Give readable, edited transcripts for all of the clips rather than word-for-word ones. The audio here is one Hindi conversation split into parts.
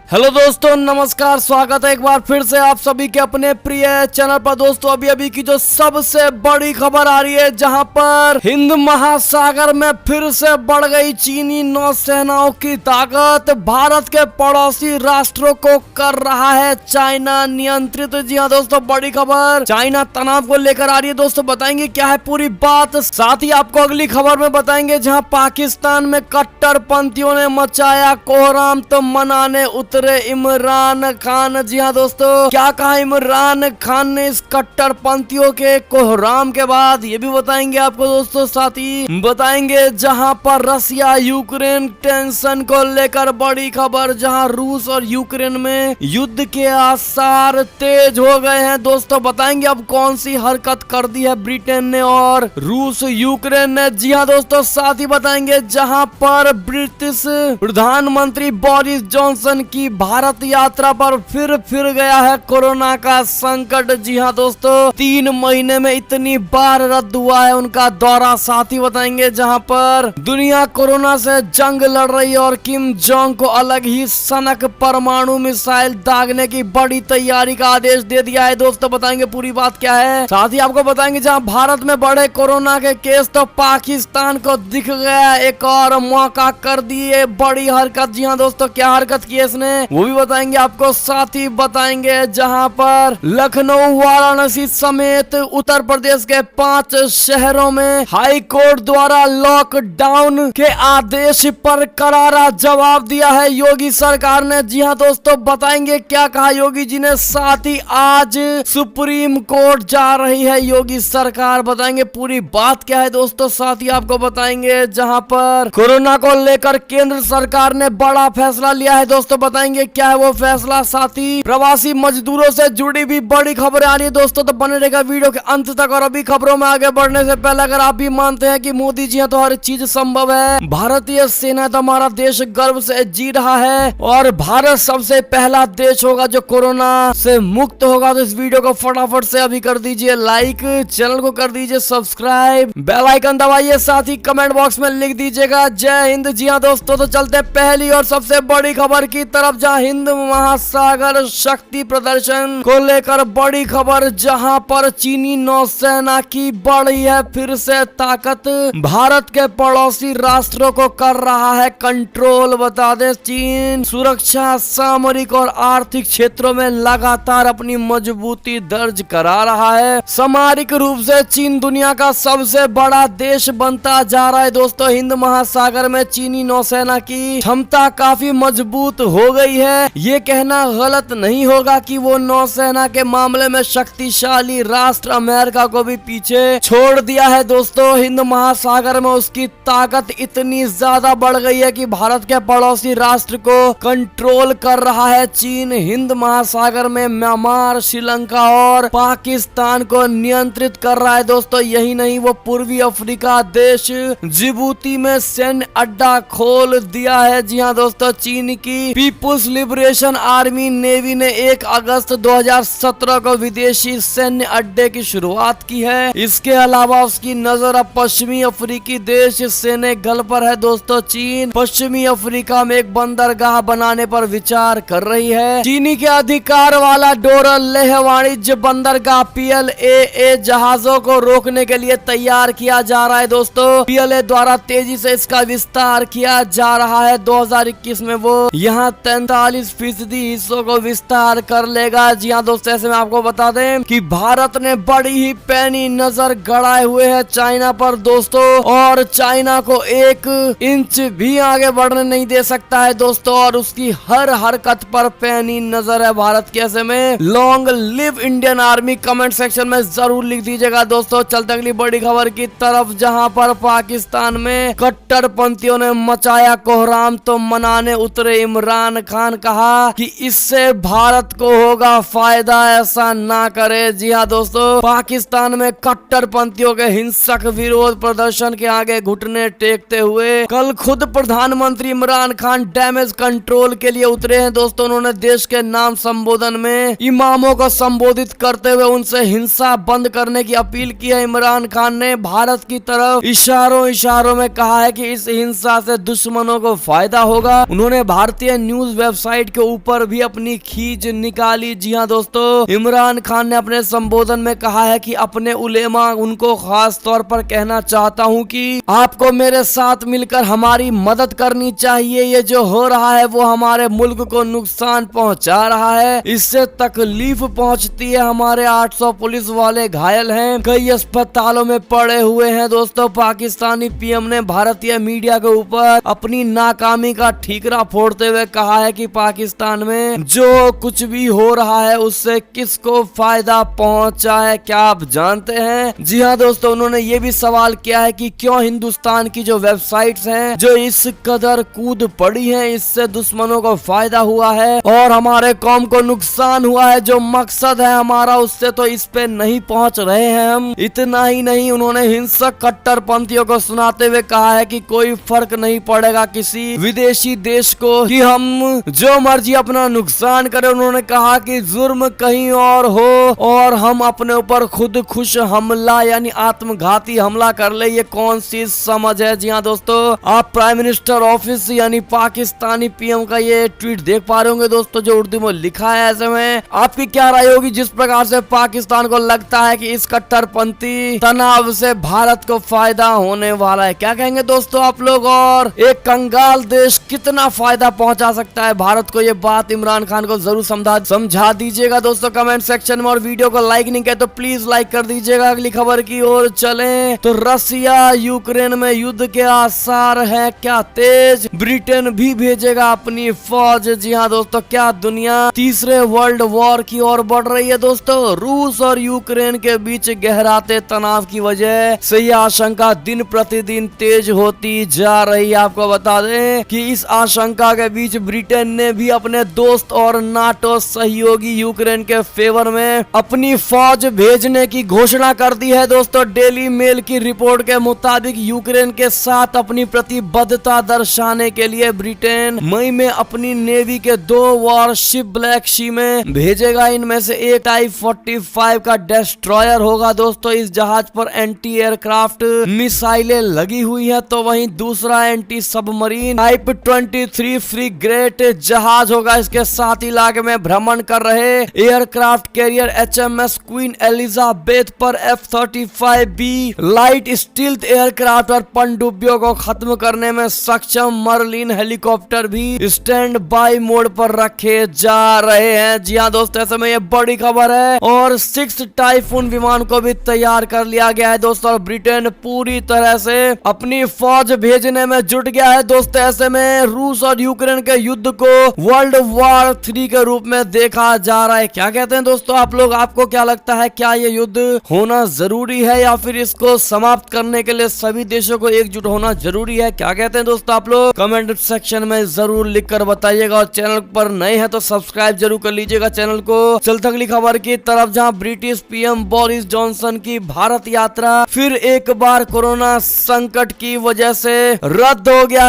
हेलो दोस्तों, नमस्कार। स्वागत है एक बार फिर से आप सभी के अपने प्रिय चैनल पर। दोस्तों अभी की जो सबसे बड़ी खबर आ रही है, जहां पर हिंद महासागर में फिर से बढ़ गई चीनी नौसेनाओं की ताकत। भारत के पड़ोसी राष्ट्रों को कर रहा है चाइना नियंत्रित। जी हाँ दोस्तों, बड़ी खबर चाइना तनाव को लेकर आ रही है। दोस्तों बताएंगे क्या है पूरी बात, साथ ही आपको अगली खबर में बताएंगे जहां पाकिस्तान में कट्टरपंथियों ने मचाया कोहराम, तो मनाने उतरे इमरान खान। जी हाँ दोस्तों, क्या कहा इमरान खान ने इस कट्टरपंथियों के कोहराम के बाद, ये भी बताएंगे आपको दोस्तों। साथ ही बताएंगे जहां पर रसिया यूक्रेन टेंशन को लेकर बड़ी खबर, जहां रूस और यूक्रेन में युद्ध के आसार तेज हो गए हैं। दोस्तों बताएंगे अब कौन सी हरकत कर दी है ब्रिटेन ने और रूस यूक्रेन ने। जी हाँ दोस्तों, साथ ही बताएंगे जहां पर ब्रिटिश प्रधानमंत्री बोरिस जॉनसन की भारत यात्रा पर फिर गया है कोरोना का संकट। जी हाँ दोस्तों, 3 महीने में इतनी बार रद्द हुआ है उनका दौरा। साथ ही बताएंगे जहां पर दुनिया कोरोना से जंग लड़ रही है और किम जोंग को अलग ही सनक परमाणु मिसाइल दागने की बड़ी तैयारी का आदेश दे दिया है। दोस्तों बताएंगे पूरी बात क्या है। साथ ही आपको बताएंगे जहां भारत में बढ़े कोरोना के केस, तो पाकिस्तान को दिख गया एक और मौका, कर दिए बड़ी हरकत। जी हाँ दोस्तों, क्या हरकत की है इसने, वो भी बताएंगे आपको। साथ ही बताएंगे जहां पर लखनऊ, वाराणसी समेत उत्तर प्रदेश के 5 शहरों में हाई कोर्ट द्वारा लॉकडाउन के आदेश पर करारा जवाब दिया है योगी सरकार ने। जी हां दोस्तों, बताएंगे क्या कहा योगी जी ने। साथ ही आज सुप्रीम कोर्ट जा रही है योगी सरकार, बताएंगे पूरी बात क्या है दोस्तों। साथ ही आपको बताएंगे जहां पर कोरोना को लेकर केंद्र सरकार ने बड़ा फैसला लिया है। दोस्तों बताएंगे क्या है वो फैसला। साथ ही प्रवासी मजदूरों से जुड़ी भी बड़ी खबरें आ रही है दोस्तों, तो बने रहेगा वीडियो के अंत तक। और अभी खबरों में आगे बढ़ने से पहले अगर आप भी मानते हैं कि मोदी जी हैं तो हर चीज संभव है, भारतीय सेना तो हमारा देश गर्व से जी रहा है और भारत सबसे पहला देश होगा जो कोरोना से मुक्त होगा, तो इस वीडियो को फटाफट से अभी कर दीजिए लाइक, चैनल को कर दीजिए सब्सक्राइब, बेल आइकन दबाइए, साथ ही कमेंट बॉक्स में लिख दीजिएगा जय हिंद। जी हाँ दोस्तों, तो चलते पहली और सबसे बड़ी खबर की तरफ, जहां हिंद महासागर शक्ति प्रदर्शन को लेकर बड़ी खबर, जहां पर चीनी नौसेना की बढ़ी है फिर से ताकत। भारत के पड़ोसी राष्ट्रों को कर रहा है कंट्रोल। बता दें चीन सुरक्षा, सामरिक और आर्थिक क्षेत्रों में लगातार अपनी मजबूती दर्ज करा रहा है। सामरिक रूप से चीन दुनिया का सबसे बड़ा देश बनता जा रहा है। दोस्तों हिंद महासागर में चीनी नौसेना की क्षमता काफी मजबूत हो गई है। ये कहना गलत नहीं होगा कि वो नौसेना के मामले में शक्तिशाली राष्ट्र अमेरिका को भी पीछे छोड़ दिया है। दोस्तों हिंद महासागर में उसकी ताकत इतनी ज्यादा बढ़ गई है कि भारत के पड़ोसी राष्ट्र को कंट्रोल कर रहा है। चीन हिंद महासागर में म्यांमार, श्रीलंका और पाकिस्तान को नियंत्रित कर रहा है। दोस्तों यही नहीं, वो पूर्वी अफ्रीका देश जिबूती में सैन्य अड्डा खोल दिया है। जी हाँ दोस्तों, चीन की पीपुल्स लिबरेशन आर्मी नेवी ने 1 अगस्त 2017 को विदेशी सैन्य अड्डे की शुरुआत की है। इसके अलावा उसकी नजर अब पश्चिमी अफ्रीकी देश सेनेगल पर है। दोस्तों चीन पश्चिमी अफ्रीका में एक बंदरगाह बनाने पर विचार कर रही है। चीनी के अधिकार वाला डोरल लेह वाणिज्य बंदरगाह PLA जहाजों को रोकने के लिए तैयार किया जा रहा है। दोस्तों PLA द्वारा तेजी से इसका विस्तार किया जा रहा है। 2021 में वो यहाँ 43% हिस्सों को विस्तार कर लेगा। जी हाँ दोस्तों, ऐसे में आपको बता दें कि भारत ने बड़ी ही पैनी नजर गड़ाए हुए है चाइना पर दोस्तों, और चाइना को 1 इंच भी आगे बढ़ने नहीं दे सकता है दोस्तों, और उसकी हर हरकत पर पैनी नजर है भारत के। ऐसे में long live Indian army comment section में जरूर लिख दीजिएगा दोस्तों। चलते अगली बड़ी खबर की तरफ, जहां पर पाकिस्तान में कट्टरपंथियों ने मचाया कोहराम, तो मनाने उतरे इमरान खान। कहा कि इससे भारत को होगा फायदा, ऐसा ना करे। जी हाँ दोस्तों, पाकिस्तान में कट्टरपंथियों के हिंसक विरोध प्रदर्शन के आगे घुटने टेकते हुए कल खुद प्रधानमंत्री इमरान खान डैमेज कंट्रोल के लिए उतरे हैं। दोस्तों उन्होंने देश के नाम संबोधन में इमामों को संबोधित करते हुए उनसे हिंसा बंद करने की अपील की है। इमरान खान ने भारत की तरफ इशारों में कहा है कि इस हिंसा से दुश्मनों को फायदा होगा। उन्होंने भारतीय न्यूज न्यूज वेबसाइट के ऊपर भी अपनी खींच निकाली। जी हाँ दोस्तों, इमरान खान ने अपने संबोधन में कहा है कि अपने उलेमा उनको खास तौर पर कहना चाहता हूँ कि आपको मेरे साथ मिलकर हमारी मदद करनी चाहिए। ये जो हो रहा है वो हमारे मुल्क को नुकसान पहुंचा रहा है, इससे तकलीफ पहुंचती है। हमारे 800 पुलिस वाले घायल हैं, कई अस्पतालों में पड़े हुए हैं। दोस्तों, पाकिस्तानी पीएम ने भारतीय मीडिया के ऊपर अपनी नाकामी का ठीकरा फोड़ते हुए कहा है कि पाकिस्तान में जो कुछ भी हो रहा है उससे किसको फायदा पहुंचा है, क्या आप जानते हैं? जी हाँ दोस्तों, उन्होंने ये भी सवाल किया है कि क्यों हिंदुस्तान की जो वेबसाइट्स हैं जो इस कदर कूद पड़ी हैं, इससे दुश्मनों को फायदा हुआ है और हमारे कौम को नुकसान हुआ है। जो मकसद है हमारा उससे तो इस पे नहीं पहुंच रहे हैं हम। इतना ही नहीं, उन्होंने हिंसक कट्टरपंथियों को सुनाते हुए कहा है कि कोई फर्क नहीं पड़ेगा किसी विदेशी देश को कि हम जो मर्जी अपना नुकसान करें। उन्होंने कहा कि जुर्म कहीं और हो और हम अपने ऊपर खुद खुश हमला यानी आत्मघाती हमला कर ले, ये कौन सी समझ है? जी हाँ दोस्तों, आप प्राइम मिनिस्टर ऑफिस यानी पाकिस्तानी पीएम का ये ट्वीट देख पा रहे होंगे दोस्तों, जो उर्दू में लिखा है। ऐसे में आपकी क्या राय होगी जिस प्रकार से पाकिस्तान को लगता है कि इस कट्टरपंथी तनाव से भारत को फायदा होने वाला है? क्या कहेंगे दोस्तों आप लोग? और एक कंगाल देश कितना फायदा पहुंचा सकता है भारत को, ये बात इमरान खान को जरूर समझा दीजिएगा दोस्तों कमेंट सेक्शन में। और वीडियो को लाइक नहीं किया तो प्लीज लाइक कर दीजिएगा। अगली खबर की ओर चलें तो रसिया यूक्रेन में युद्ध के आसार है क्या तेज? ब्रिटेन भी भेजेगा अपनी फौज। जी हाँ दोस्तों, क्या दुनिया तीसरे वर्ल्ड वॉर की ओर बढ़ रही है दोस्तों? रूस और यूक्रेन के बीच गहराते तनाव की वजह से यह आशंका दिन प्रतिदिन तेज होती जा रही है। आपको बता दें कि इस आशंका के बीच ब्रिटेन ने भी अपने दोस्त और नाटो सहयोगी यूक्रेन के फेवर में अपनी फौज भेजने की घोषणा कर दी है दोस्तों। डेली मेल की रिपोर्ट के मुताबिक यूक्रेन के साथ अपनी प्रतिबद्धता दर्शाने के लिए ब्रिटेन मई में अपनी नेवी के 2 वॉरशिप ब्लैक सी में भेजेगा। इनमें से एक टाइप 45 का डिस्ट्रॉयर होगा दोस्तों। इस जहाज पर एंटी एयरक्राफ्ट मिसाइलें लगी हुई है, तो वहीं दूसरा एंटी सबमरीन टाइप 23 फ्रीगेट जहाज होगा। इसके साथ इलाके में भ्रमण कर रहे aircraft carrier HMS queen Elizabeth पर F-35B लाइट स्टील्थ एयरक्राफ्ट और पनडुब्बियों को खत्म करने में सक्षम मर्लिन हेलीकॉप्टर भी स्टैंड बाय मोड पर रखे जा रहे हैं। जी हाँ दोस्तों, ऐसे में ये बड़ी खबर है। और 6 टाइफून विमान को भी तैयार कर लिया गया है दोस्तों। और ब्रिटेन पूरी तरह से अपनी फौज भेजने में जुट गया है दोस्तों। ऐसे में रूस और यूक्रेन के युद्ध को वर्ल्ड वॉर 3 के रूप में देखा जा रहा है। क्या कहते हैं दोस्तों आप लोग? आपको क्या लगता है, क्या ये युद्ध होना जरूरी है या फिर इसको समाप्त करने के लिए सभी देशों को एकजुट होना जरूरी है? क्या कहते हैं दोस्तों आप लोग? कमेंट सेक्शन में जरूर लिखकर बताइएगा। और चैनल पर नए हैं तो सब्सक्राइब जरूर कर लीजिएगा चैनल को। चलते अगली खबर की तरफ, जहां ब्रिटिश पीएम बोरिस जॉनसन की भारत यात्रा फिर एक बार कोरोना संकट की वजह से रद्द हो गया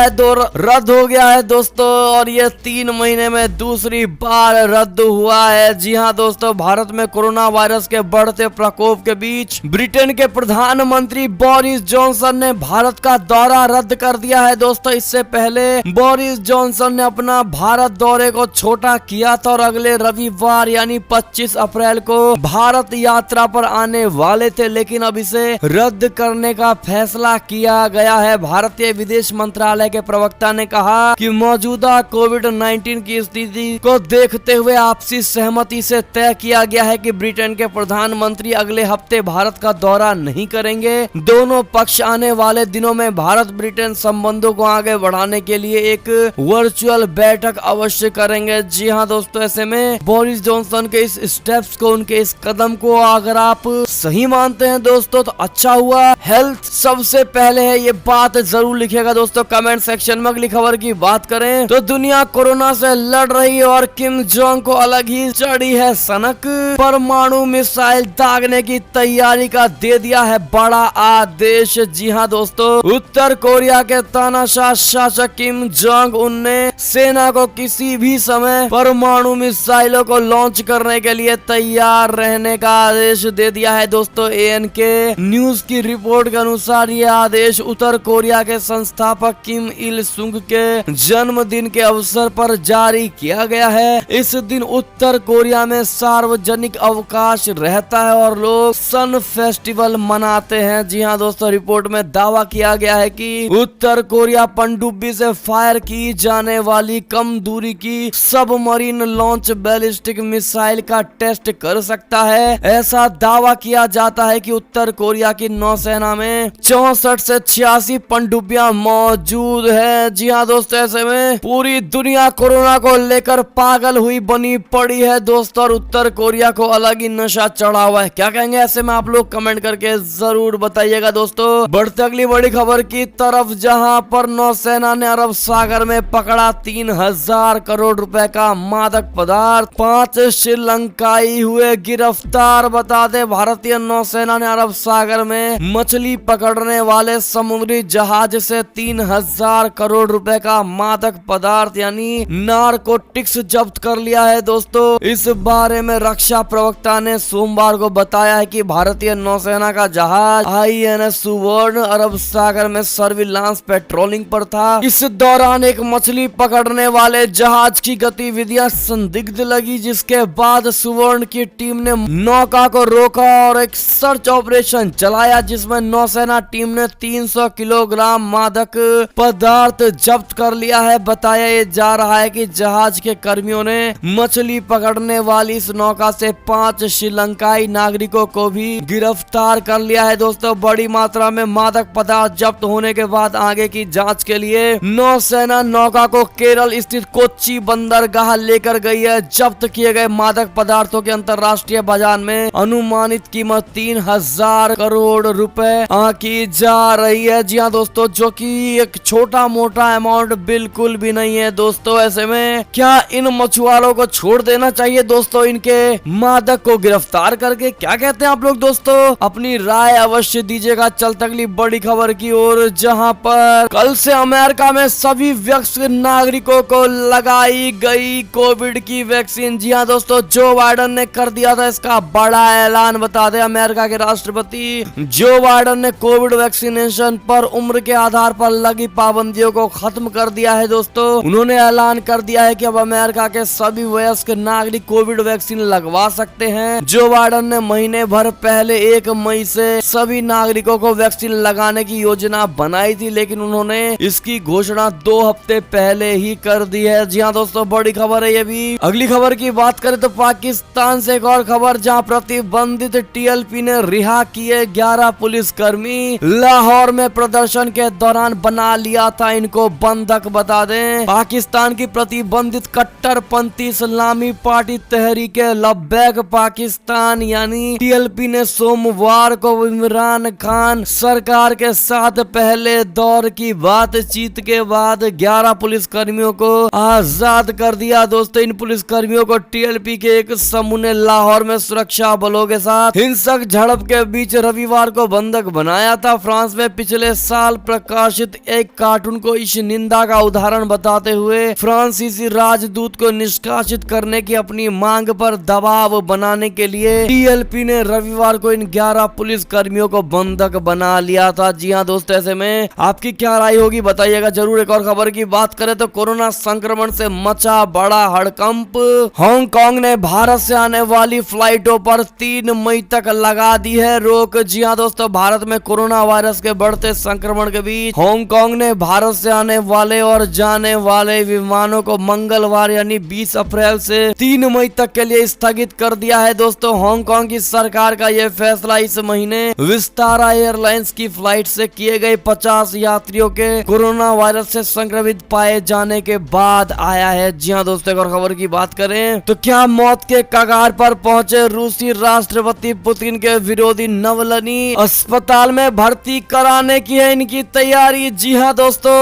है दोस्तों। और ये 3 महीने में दूसरी बार रद्द हुआ है। जी हाँ दोस्तों, भारत में कोरोना वायरस के बढ़ते प्रकोप के बीच ब्रिटेन के प्रधानमंत्री बोरिस जॉनसन ने भारत का दौरा रद्द कर दिया है दोस्तों। इससे पहले बोरिस जॉनसन ने अपना भारत दौरे को छोटा किया था और अगले रविवार यानी 25 अप्रैल को भारत यात्रा पर आने वाले थे, लेकिन अब इसे रद्द करने का फैसला किया गया है। भारतीय विदेश मंत्रालय के प्रवक्ता ने कहा कि मौजूदा कोविड-19 की स्थिति को देखते हुए आपसी सहमति से तय किया गया है कि ब्रिटेन के प्रधानमंत्री अगले हफ्ते भारत का दौरा नहीं करेंगे। दोनों पक्ष आने वाले दिनों में भारत ब्रिटेन संबंधों को आगे बढ़ाने के लिए एक वर्चुअल बैठक अवश्य करेंगे। जी हाँ दोस्तों, ऐसे में बोरिस जॉनसन के इस स्टेप्स को, उनके इस कदम को अगर आप सही मानते हैं दोस्तों तो अच्छा हुआ। हेल्थ सबसे पहले है, ये बात जरूर लिखिएगा दोस्तों कमेंट सेक्शन में। अगली खबर की बात करें तो दुनिया कोरोना से लड़ रही है और किम जोंग को अलग ही चढ़ी है सनक। परमाणु मिसाइल दागने की तैयारी का दे दिया है बड़ा आदेश। जी हाँ दोस्तों, उत्तर कोरिया के तानाशाह शासक किम जोंग उन ने सेना को किसी भी समय परमाणु मिसाइलों को लॉन्च करने के लिए तैयार रहने का आदेश दे दिया है दोस्तों। ANK न्यूज की रिपोर्ट के अनुसार यह आदेश उत्तर कोरिया के संस्थापक किम इल सुंग के जन्मदिन के अवसर अवसर पर जारी किया गया है। इस दिन उत्तर कोरिया में सार्वजनिक अवकाश रहता है और लोग सन फेस्टिवल मनाते हैं। जी हाँ दोस्तों, रिपोर्ट में दावा किया गया है कि उत्तर कोरिया पनडुब्बी से फायर की जाने वाली कम दूरी की सबमरीन लॉन्च बैलिस्टिक मिसाइल का टेस्ट कर सकता है। ऐसा दावा किया जाता है कि उत्तर कोरिया की नौसेना में 64 से 86 पनडुब्बियां मौजूद है। जी हाँ दोस्तों, ऐसे में पूरी दुनिया कोरोना को लेकर पागल हुई बनी पड़ी है दोस्तों, और उत्तर कोरिया को अलग ही नशा चढ़ा हुआ है। क्या कहेंगे ऐसे में आप लोग कमेंट करके जरूर बताइएगा दोस्तों। बढ़ते अगली बड़ी खबर की तरफ, जहां पर नौसेना ने अरब सागर में पकड़ा 3000 करोड़ रुपए का मादक पदार्थ, 5 श्रीलंकाई हुए गिरफ्तार। बता दे, भारतीय नौसेना ने अरब सागर में मछली पकड़ने वाले समुद्री जहाज से 3000 करोड़ रुपए का मादक पदार्थ यानी नारकोटिक्स जब्त कर लिया है दोस्तों। इस बारे में रक्षा प्रवक्ता ने सोमवार को बताया है कि भारतीय नौसेना का जहाज INS सुवर्ण अरब सागर में सर्विलांस पेट्रोलिंग पर था। इस दौरान एक मछली पकड़ने वाले जहाज की गतिविधियां संदिग्ध लगी, जिसके बाद सुवर्ण की टीम ने नौका को रोका और एक सर्च ऑपरेशन चलाया, जिसमें नौसेना टीम ने 300 किलोग्राम मादक पदार्थ जब्त कर लिया है। बताया जा रहा है कि जहाज के कर्मियों ने मछली पकड़ने वाली इस नौका से 5 श्रीलंकाई नागरिकों को भी गिरफ्तार कर लिया है दोस्तों। बड़ी मात्रा में मादक पदार्थ जब्त होने के बाद आगे की जांच के लिए नौसेना नौका को केरल स्थित कोच्चि बंदरगाह लेकर गई है। जब्त किए गए मादक पदार्थों के अंतर्राष्ट्रीय बाजार में अनुमानित कीमत 3000 करोड़ रुपए आंकी जा रही है। जी हाँ दोस्तों, जो कि एक छोटा मोटा अमाउंट बिल्कुल भी नहीं है दोस्तों। ऐसे में क्या इन मछुआरों को छोड़ देना चाहिए दोस्तों, इनके मादक को गिरफ्तार करके? क्या कहते हैं आप लोग दोस्तों? अपनी राय अवश्य दीजिएगा। चलते अगली बड़ी खबर की ओर, जहां पर कल से अमेरिका में सभी वयस्क नागरिकों को लगाई गई कोविड की वैक्सीन। जी हाँ दोस्तों, जो बाइडेन ने कर दिया था इसका बड़ा ऐलान। बता दें, अमेरिका के राष्ट्रपति जो बाइडेन ने कोविड वैक्सीनेशन पर उम्र के आधार पर लगी पाबंदियों को खत्म कर दिया है दोस्तों। उन्होंने ऐलान कर दिया है कि अब अमेरिका के सभी वयस्क नागरिक कोविड वैक्सीन लगवा सकते हैं। जो बाइडेन ने महीने भर पहले 1 मई से सभी नागरिकों को वैक्सीन लगाने की योजना बनाई थी, लेकिन उन्होंने इसकी घोषणा 2 हफ्ते पहले ही कर दी है। जी हाँ दोस्तों, बड़ी खबर है ये भी। अगली खबर की बात करें तो पाकिस्तान से एक और खबर, जहां प्रतिबंधित TLP ने रिहा किए 11 पुलिसकर्मी। लाहौर में प्रदर्शन के दौरान बना लिया था इनको बंधक। बता दें, पाकिस्तान की प्रतिबंधित कट्टरपंथी इस्लामी पार्टी तहरीक लब्बैक पाकिस्तान यानी TLP ने सोमवार को इमरान खान सरकार के साथ पहले दौर की बातचीत के बाद 11 पुलिसकर्मियों को आजाद कर दिया दोस्तों। इन पुलिसकर्मियों को TLP के एक समूह ने लाहौर में सुरक्षा बलों के साथ हिंसक झड़प के बीच रविवार को बंधक बनाया था। फ्रांस में पिछले साल प्रकाशित एक कार्टून को इस निंदा का उदाहरण बताते हुए फ्रांसीसी राजदूत को निष्कासित करने की अपनी मांग पर दबाव बनाने के लिए TLP ने रविवार को इन 11 पुलिस कर्मियों को बंधक बना लिया था। जी हाँ दोस्तों, ऐसे में आपकी क्या राय होगी बताइएगा जरूर। एक और खबर की बात करें तो कोरोना संक्रमण से मचा बड़ा हड़कंप। हांगकांग ने भारत से आने वाली फ्लाइटों पर 3 मई तक लगा दी है रोक। जी हाँ दोस्तों, भारत में कोरोना वायरस के बढ़ते संक्रमण के बीच हांगकांग ने भारत से आने वाले और जाने वाले विमानों को मंगलवार यानी 20 अप्रैल से 3 मई तक के लिए स्थगित कर दिया है दोस्तों। हांगकांग की सरकार का यह फैसला इस महीने विस्तारा एयरलाइंस की फ्लाइट से किए गए 50 यात्रियों के कोरोना वायरस से संक्रमित पाए जाने के बाद आया है। जी हाँ दोस्तों, एक और खबर की बात करें तो क्या मौत के कगार पर पहुंचे रूसी राष्ट्रपति पुतिन के विरोधी नवलनी अस्पताल में भर्ती कराने की है इनकी तैयारी। जी हाँ दोस्तों,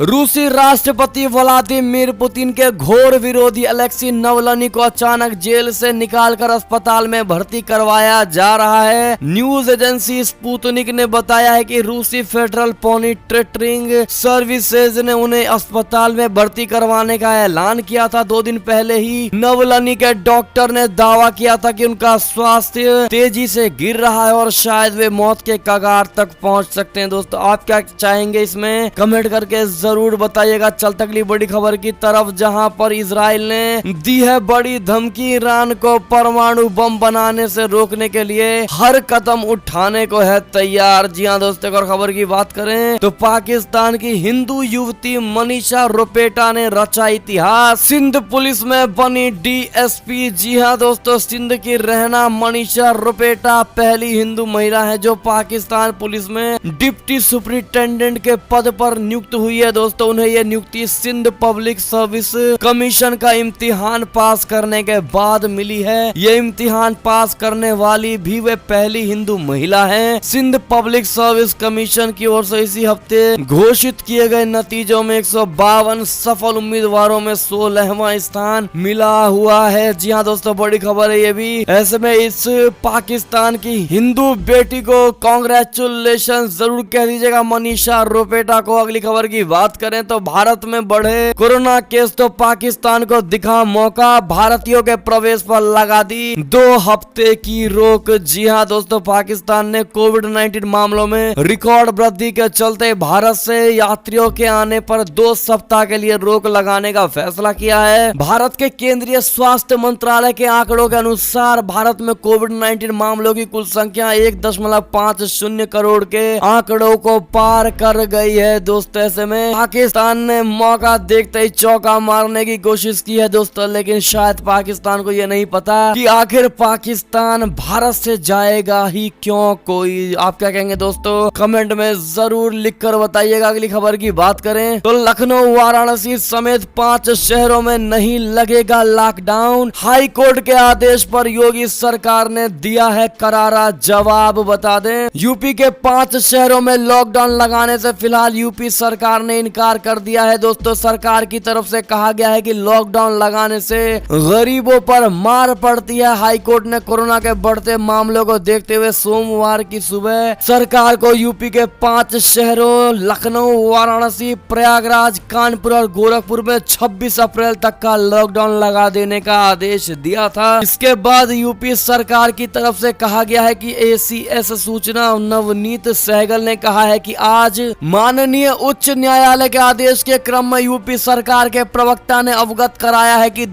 रूसी राष्ट्रपति व्लादिमीर पुतिन के घोर विरोधी अलेक्सी नवलनी को अचानक जेल से निकालकर अस्पताल में भर्ती करवाया जा रहा है। न्यूज एजेंसी स्पुतनिक ने बताया है कि रूसी फेडरल मॉनिटरिंग सर्विसेज ने उन्हें अस्पताल में भर्ती करवाने का ऐलान किया था। 2 दिन पहले ही नवलनी के डॉक्टर ने दावा किया था कि उनका स्वास्थ्य तेजी से गिर रहा है और शायद वे मौत के कगार तक पहुंच सकते हैं। दोस्तों, आप क्या चाहेंगे इसमें कमेंट करके जरूर बताइएगा। चलते अगली बड़ी खबर की तरफ, जहां पर इजराइल ने दी है बड़ी धमकी। ईरान को परमाणु बम बनाने से रोकने के लिए हर कदम उठाने को है तैयार। जी हाँ दोस्तों, और खबर की बात करें तो पाकिस्तान की हिंदू युवती मनीषा रोपेटा ने रचा इतिहास, सिंध पुलिस में बनी डीएसपी। जी हाँ दोस्तों, सिंध की रहना मनीषा रोपेटा पहली हिंदू महिला है जो पाकिस्तान पुलिस में डिप्टी सुपरिटेंडेंट के पद पर नियुक्त हुई है। दोस्तों, उन्हें यह नियुक्ति सिंध पब्लिक सर्विस कमीशन का इम्तिहान पास करने के बाद मिली है। ये इम्तिहान पास करने वाली भी वे पहली हिंदू महिला है। सिंध पब्लिक सर्विस कमीशन की ओर से इसी हफ्ते घोषित किए गए नतीजों में 152 सफल उम्मीदवारों में 16वां स्थान मिला हुआ है। जी हाँ दोस्तों, बड़ी खबर है ये भी। ऐसे में इस पाकिस्तान की हिंदू बेटी को कांग्रेचुलेशन जरूर कह दीजिएगा मनीषा रोपेटा को। अगली खबर की बात करें तो भारत में बढ़े कोरोना केस तो पाकिस्तान को दिखा मौका, भारतीयों के प्रवेश पर लगा दी 2 हफ्ते की रोक। जी हाँ दोस्तों, पाकिस्तान ने कोविड-19 मामलों में रिकॉर्ड वृद्धि के चलते भारत से यात्रियों के आने पर 2 सप्ताह के लिए रोक लगाने का फैसला किया है। भारत के केंद्रीय स्वास्थ्य मंत्रालय के आंकड़ों के अनुसार भारत में कोविड-19 मामलों की कुल संख्या 1.50 करोड़ के आंकड़ों को पार कर गई है। दोस्तों, ऐसे में पाकिस्तान ने मौका देखते ही चौका मारने की कोशिश की है दोस्तों, लेकिन शायद पाकिस्तान को यह नहीं पता कि आखिर पाकिस्तान भारत से जाएगा ही क्यों। कोई आप क्या कहेंगे दोस्तों, कमेंट में जरूर लिखकर बताइएगा। अगली खबर की बात करें तो लखनऊ, वाराणसी समेत 5 शहरों में नहीं लगेगा लॉकडाउन, हाई कोर्ट के आदेश पर योगी सरकार ने दिया है करारा जवाब। बता दें, यूपी के 5 शहरों में लॉकडाउन लगाने से फिलहाल यूपी सरकार ने इनकार कर दिया है। दोस्तों, सरकार की तरफ से कहा गया है कि लॉकडाउन लगाने से गरीबों पर मार पड़ती है। हाईकोर्ट ने कोरोना के बढ़ते मामलों को देखते हुए सोमवार की सुबह सरकार को यूपी के 5 शहरों लखनऊ, वाराणसी, प्रयागराज, कानपुर और गोरखपुर में 26 अप्रैल तक का लॉकडाउन लगा देने का आदेश दिया था। इसके बाद यूपी सरकार की तरफ से कहा गया है कि एसीएस सूचना नवनीत सहगल ने कहा है कि आज माननीय उच्च न्यायालय के आदेश के क्रम में यूपी सरकार के प्रवक्ता ने अवगत कराया है कि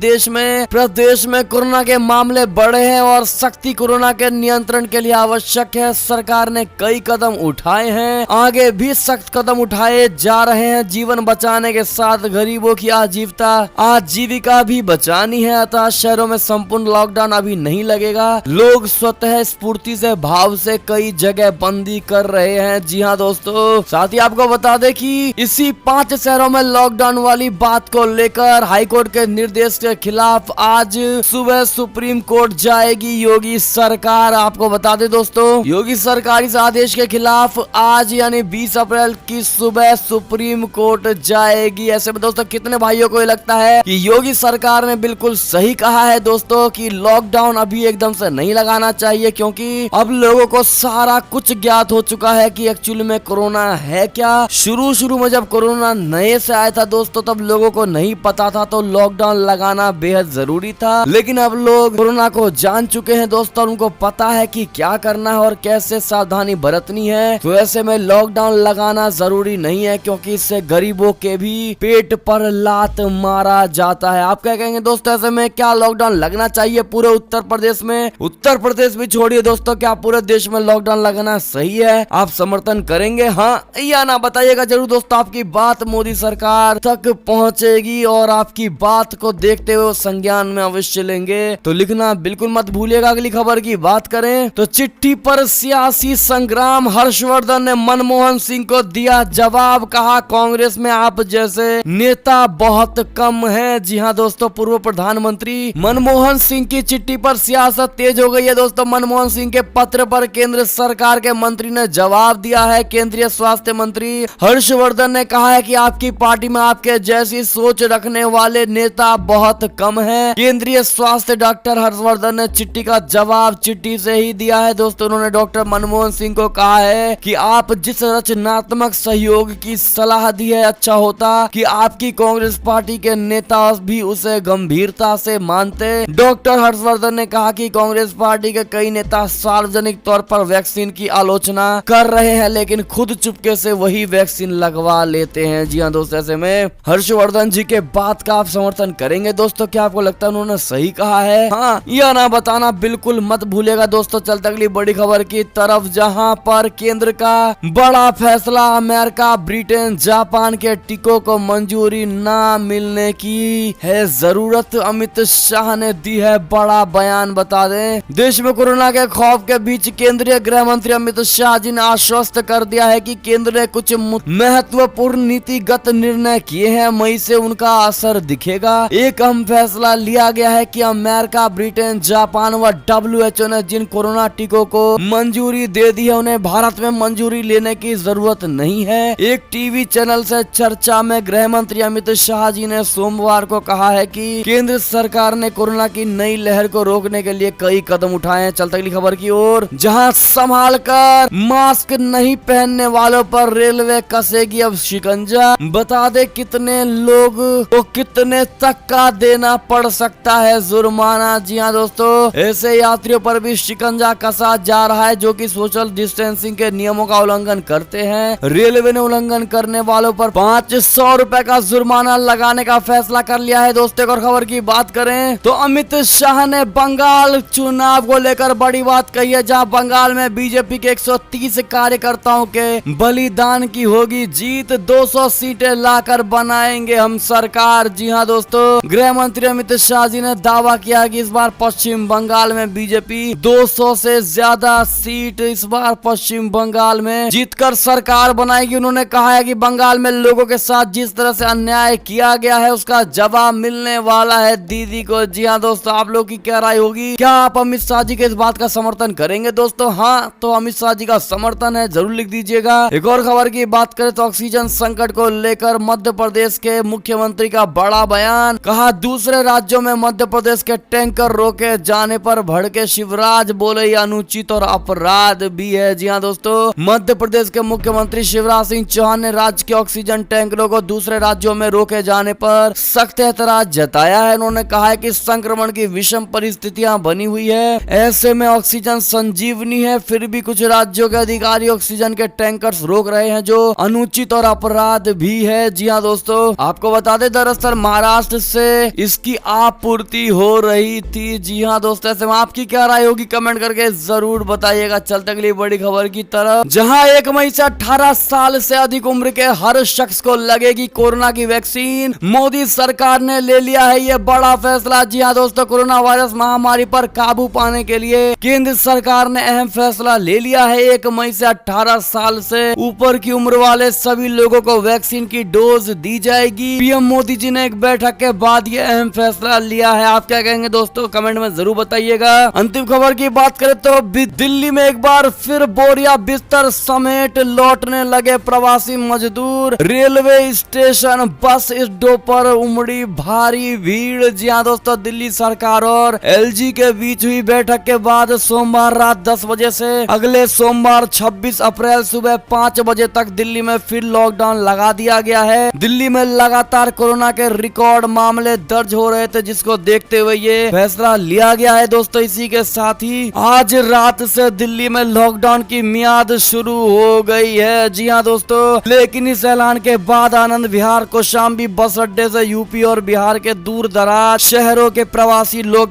प्रदेश में कोरोना के मामले बढ़े हैं और सख्ती कोरोना के नियंत्रण के लिए आवश्यक है। सरकार ने कई कदम उठाए हैं, आगे भी सख्त कदम उठाए जा रहे हैं। जीवन बचाने के साथ गरीबों की आजीविका भी बचानी है, अतः शहरों में संपूर्ण लॉकडाउन अभी नहीं लगेगा। लोग स्वतः स्फूर्ति से भाव से कई जगह बंदी कर रहे हैं। जी हाँ दोस्तों, साथ ही आपको बता दें कि इसी 5 शहरों में लॉकडाउन वाली बात को लेकर हाईकोर्ट के निर्देश के खिलाफ आज सुबह सुप्रीम कोर्ट जाएगी योगी सरकार। आपको बता दें दोस्तों, योगी सरकार इस आदेश के खिलाफ आज यानी 20 अप्रैल की सुबह सुप्रीम कोर्ट जाएगी। ऐसे में दोस्तों, कितने भाइयों को ये लगता है कि योगी सरकार ने बिल्कुल सही कहा है दोस्तों कि लॉकडाउन अभी एकदम से नहीं लगाना चाहिए, क्योंकि अब लोगों को सारा कुछ ज्ञात हो चुका है कि एक्चुअली में कोरोना है क्या। शुरू में जब कोरोना नए से आया था दोस्तों, तब लोगों को नहीं पता था, तो लॉकडाउन लगाना बेहद जरूरी था। लेकिन अब लोग कोरोना को जान चुके हैं दोस्तों, उनको पता है कि क्या करना है और कैसे सावधानी बरतनी है। तो ऐसे में लॉकडाउन लगाना जरूरी नहीं है, क्योंकि इससे गरीबों के भी पेट पर लात मारा जाता है। आप क्या कहेंगे दोस्तों, ऐसे में क्या लॉकडाउन लगना चाहिए पूरे उत्तर प्रदेश में? उत्तर प्रदेश भी छोड़िए दोस्तों, क्या पूरे देश में लॉकडाउन लगना सही है? आप समर्थन करेंगे हाँ या ना? बताइएगा जरूर दोस्तों। आपकी बात मोदी सरकार तक पहुंचेगी और आपकी बात को देखते हुए संज्ञान में अवश्य लेंगे, तो लिखना बिल्कुल मत भूलिएगा। अगली खबर की बात करें तो चिट्ठी पर सियासी संग्राम, हर्षवर्धन ने मनमोहन सिंह को दिया जवाब, कहा कांग्रेस में आप जैसे नेता बहुत कम हैं। जी हाँ दोस्तों, पूर्व प्रधानमंत्री मनमोहन सिंह की चिट्ठी पर सियासत तेज हो गई है दोस्तों। मनमोहन सिंह के पत्र पर केंद्र सरकार के मंत्री ने जवाब दिया है। केंद्रीय स्वास्थ्य मंत्री हर्षवर्धन ने कहा है कि आपकी पार्टी में आपके जैसी सोच रखने वाले नेता बहुत कम हैं। केंद्रीय स्वास्थ्य डॉक्टर हर्षवर्धन ने चिट्ठी का जवाब चिट्ठी से ही दिया है दोस्तों। उन्होंने डॉक्टर मनमोहन सिंह को कहा है कि आप जिस रचनात्मक सहयोग की सलाह दी है, अच्छा होता कि आपकी कांग्रेस पार्टी के नेता भी उसे गंभीरता से मानते। डॉक्टर हर्षवर्धन ने कहा कि कांग्रेस पार्टी के कई नेता सार्वजनिक तौर पर वैक्सीन की आलोचना कर रहे हैं, लेकिन खुद चुपके से वही वैक्सीन लगवा लेते हैं। जी हाँ दोस्तों, ऐसे में हर्षवर्धन जी के बात का आप समर्थन करेंगे दोस्तों? क्या आपको लगता है उन्होंने सही कहा है? हाँ या ना बताना बिल्कुल मत भूलिएगा दोस्तों। चलते अगली बड़ी खबर की तरफ, जहां पर केंद्र का बड़ा फैसला, अमेरिका, ब्रिटेन, जापान के टीकों को मंजूरी ना मिलने की है जरूरत। अमित शाह ने दी है बड़ा बयान। बता दें, देश में कोरोना के खौफ के बीच केंद्रीय गृह मंत्री अमित शाह जी ने आश्वस्त कर दिया है कि केंद्र ने कुछ महत्वपूर्ण नीतिगत निर्णय किए हैं। मई से उनका असर दिखेगा। एक अहम फैसला लिया गया है कि अमेरिका, ब्रिटेन, जापान व WHO ने जिन कोरोना टीकों को मंजूरी दे दी है, उन्हें भारत में मंजूरी लेने की जरूरत नहीं है। एक टीवी चैनल से चर्चा में गृह मंत्री अमित शाह जी ने सोमवार को कहा है कि केंद्र सरकार ने कोरोना की नई लहर को रोकने के लिए कई कदम उठाए हैं। चलते अगली खबर की ओर, जहां संभाल कर मास्क नहीं पहनने वालों पर रेलवे कसेगी अब शिकंजा। बता दे कितने लोग को कितने तक का देना पड़ सकता है जुर्माना। जी हाँ दोस्तों, ऐसे यात्रियों पर भी शिकंजा कसा जा रहा है जो कि सोशल डिस्टेंसिंग के नियमों का उल्लंघन करते हैं। रेलवे ने उल्लंघन करने वालों पर 500 रुपए का जुर्माना लगाने का फैसला कर लिया है दोस्तों। और खबर की बात करें तो अमित शाह ने बंगाल चुनाव को लेकर बड़ी बात कही है, जहां बंगाल में बीजेपी के 130 कार्यकर्ताओं के बलिदान की होगी जीत। 200 सीटें लाकर बनाएंगे हम सरकार। जी हाँ दोस्तों, गृह मंत्री अमित शाह जी ने दावा किया कि इस बार पश्चिम बंगाल में बीजेपी 200 से ज्यादा सीट इस बार पश्चिम बंगाल में जीतकर सरकार बनाएगी। उन्होंने कहा है कि बंगाल में लोगों के साथ जिस तरह से अन्याय किया गया है उसका जवाब मिलने वाला है दीदी को। जी हाँ दोस्तों, आप लोग की क्या राय होगी? क्या आप अमित शाह जी के इस बात का समर्थन करेंगे दोस्तों? हाँ तो अमित शाह जी का समर्थन है, जरूर लिख दीजिएगा। एक और खबर की बात करें तो ऑक्सीजन संकट को लेकर मध्य प्रदेश के मुख्यमंत्री का बड़ा बयान। कहा, दूसरे राज्यों में मध्य प्रदेश के टैंकर रोके जाने पर भड़के शिवराज, बोले ये अनुचित और अपराध भी है। जी हाँ दोस्तों, मध्य प्रदेश के मुख्यमंत्री शिवराज सिंह चौहान ने राज्य के ऑक्सीजन टैंकरों को दूसरे राज्यों में रोके जाने पर सख्त एतराज जताया है। उन्होंने कहा है कि संक्रमण की विषम परिस्थितियां बनी हुई है, ऐसे में ऑक्सीजन संजीवनी है, फिर भी कुछ राज्यों के अधिकारी ऑक्सीजन के टैंकर्स रोक रहे हैं जो अनुचित और अपराध भी है। जी हाँ दोस्तों, आपको बता दें दरअसल महाराष्ट्र से इसकी आपूर्ति हो रही थी। जी हाँ दोस्तों, ऐसे में आपकी क्या राय होगी कमेंट करके जरूर बताइएगा। चलते अगली बड़ी खबर की तरफ, जहां 1 मई से 18 साल से अधिक उम्र के हर शख्स को लगेगी कोरोना की वैक्सीन। मोदी सरकार ने ले लिया है ये बड़ा फैसला। जी हाँ दोस्तों, कोरोना वायरस महामारी पर काबू पाने के लिए केंद्र सरकार ने अहम फैसला ले लिया है। 1 मई से 18 साल से ऊपर की उम्र वाले सभी लोगों को वैक्सीन की डोज दी जाएगी। पीएम मोदी जी ने एक बैठक के बाद ये अहम फैसला लिया है। आप क्या कहेंगे दोस्तों? कमेंट में जरूर बताइएगा। अंतिम खबर की बात करें तो दिल्ली में एक बार फिर बोरिया बिस्तर समेट लौटने लगे प्रवासी मजदूर। रेलवे स्टेशन, बस अड्डों पर उमड़ी भारी भीड़। जी हाँ दोस्तों, दिल्ली सरकार और LG के बीच हुई बैठक के बाद सोमवार रात 10 बजे से अगले सोमवार 26 अप्रैल सुबह 5 बजे तक दिल्ली में फिर लॉकडाउन लगा दिया गया है। दिल्ली में लगातार कोरोना के रिकॉर्ड मामले दर्ज हो रहे थे, जिसको देखते हुए ये फैसला लिया गया है दोस्तों। इसी के साथ ही आज रात से दिल्ली में लॉकडाउन की मियाद शुरू हो गई है। जी हाँ दोस्तों, लेकिन इस ऐलान के बाद आनंद विहार, कौशाम्बी बस अड्डे से यूपी और बिहार के दूर दराज शहरों के प्रवासी लोग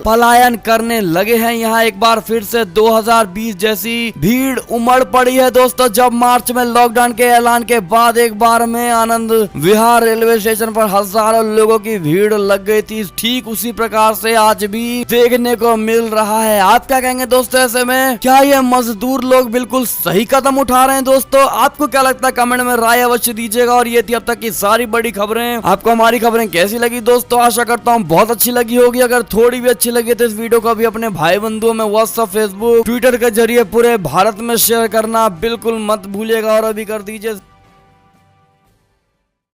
पलायन करने लगे हैं। यहाँ एक बार फिर से 2020 जैसी भीड़ उमड़ पड़ी है दोस्तों। जब मार्च में लॉकडाउन के ऐलान के बाद एक बार में आनंद विहार रेलवे स्टेशन पर हजारों लोगों की भीड़ लग गई थी, ठीक उसी प्रकार से आज भी देखने को मिल रहा है। आप क्या कहेंगे दोस्तों? ऐसे में क्या ये मजदूर लोग बिल्कुल सही कदम उठा रहे हैं दोस्तों? आपको क्या लगता है? कमेंट में राय अवश्य दीजिएगा। और ये थी अब तक की सारी बड़ी खबरें। आपको हमारी खबरें कैसी लगी दोस्तों? आशा करता हूँ बहुत अच्छी लगी होगी। अगर थोड़ी भी अच्छी लगी तो इस वीडियो को भी अपने भाई बंधुओं में व्हाट्सएप, फेसबुक, ट्विटर के जरिए पूरे भारत में शेयर करना बिल्कुल मत भूलिएगा। और अभी कर दीजिए